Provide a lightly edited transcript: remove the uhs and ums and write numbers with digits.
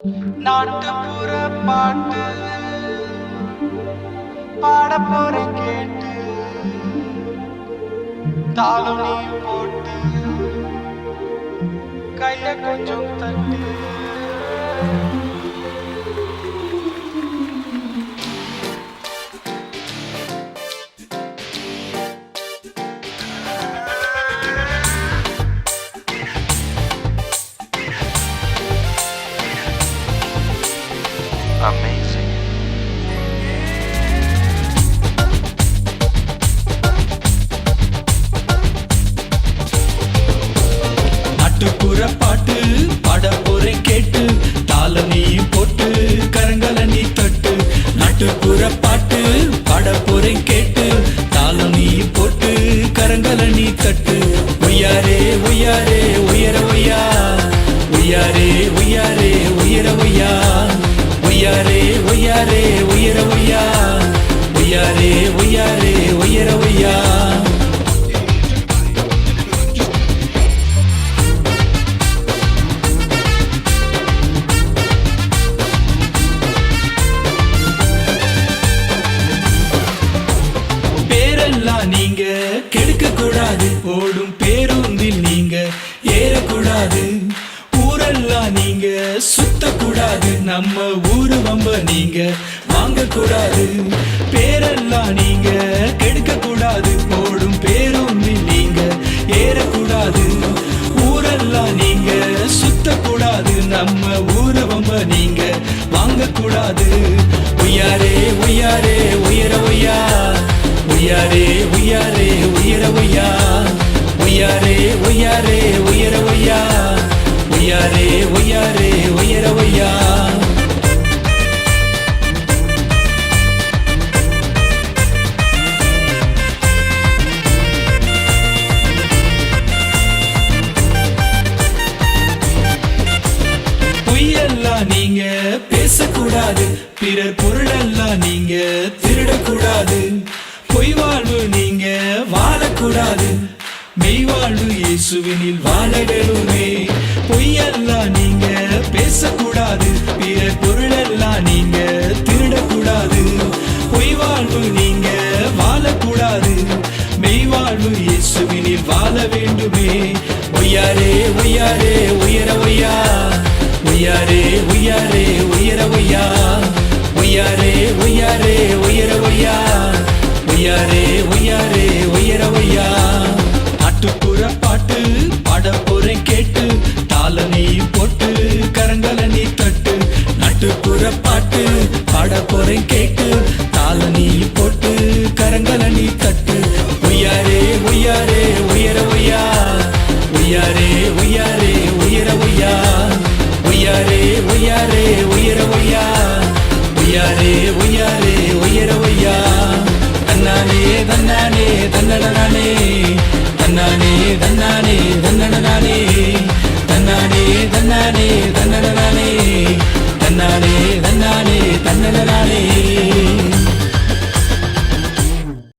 நாட்டுப்புற பாட்டு பாட போறேன் கேட்டு தாளம் நீ போட்டு கைய கொஞ்சம் தட்டு. Amazing. நாட்டுப்புற பாட்டு பாட போறேன் கேட்டு தாளம் நீ போட்டு கரங்களை நீ தட்டு. நாட்டுப்புற பாட்டு பாட போறேன் கேட்டு தாளம் நீ போட்டு கரங்களை நீ தட்டு. ஒய்யாரே ஒய்யாரே உயர ஒய்யா, ஒய்யாரே ஒய்யாரே உயர ஒய்யா, ஒய்யாரே ஒய்யாரே உயர ஒய்யா, ஒய்யாரே ஒய்யாரே உயர ஒய்யா. பேரெல்லாம் நீங்க கெடுக்க கூடாது, ஓடும் பேருந்தில் நீங்க ஏறக்கூடாது. ஊரெல்லாம் நீங்க சுத்தக்கூடாது, நம்ம ஊரு வம்ப நீங்க வாங்கக்கூடாது. பேரெல்லாம் நீங்க கெடுக்க கூடாது, ஓடும் பேருந்தில் நீங்க ஏறக்கூடாது. ஊரெல்லாம் நீங்க சுத்தக்கூடாது, நம்ம ஊரு வம்ப நீங்க வாங்கக்கூடாது. ஒய்யாரே ஒய்யாரே உயர ஒய்யா, ஒய்யாரே ஒய்யாரே உயர ஒய்யா, ஒய்யாரே ஒய்யாரே உயர ஒய்யா, ஒய்யாரே ஒய்யாரே உயர ஒய்யா. பொய்யெல்லாம் நீங்க பேசக்கூடாது, பிறர் பொருளெல்லாம் நீங்க திருடக்கூடாது. பொய் வாழ்வு நீங்க வாழக்கூடாது, மெய் வாழ்வு இயேசுவினில் வாழ வேணுமே. பொய்யெல்லாம் நீங்க பேசக்கூடாது, பிறர் பொருளெல்லாம் நீங்க திருடக்கூடாது. பொய் வாழ்வு நீங்க வாழக்கூடாது, மெய் வாழ்வு இயேசுவினில் வாழ வேண்டுமே. ஒய்யாரே ஒய்யாரே உயர ஒய்யா, ஒய்யாரே ஒய்யாரே உயர ஒய்யா, ஒய்யாரே ஒய்யாரே உயர ஒய்யா, ஒய்யாரே ஒய்யாரே உயர ஒய்யா. நாட்டுப்புற பாட்டு பாட போறேன் கேட்டு தாளம் நீ போட்டு கரங்களை நீ தட்டு. நாட்டுப்புற பாட்டு பாட போறேன் கேட்டு தாளம் நீ போட்டு கரங்களை நீ தட்டு. ஒய்யாரே ஒய்யாரே உயர ஒய்யா, ஒய்யாரே ஒய்யாரே உயர ஒய்யா, ஒய்யாரே ஒய்யாரே உயர ஒய்யா, ஒய்யாரே ஒய்யாரே உயர ஒய்யா. தன்னானே தன்னானே தன்னடனானே, தன்னானே தன்னானே தன்னடனானே, தன்னானே தன்னானே தன்னடனானே, தன்னானே தன்னானே தன்னடனானே.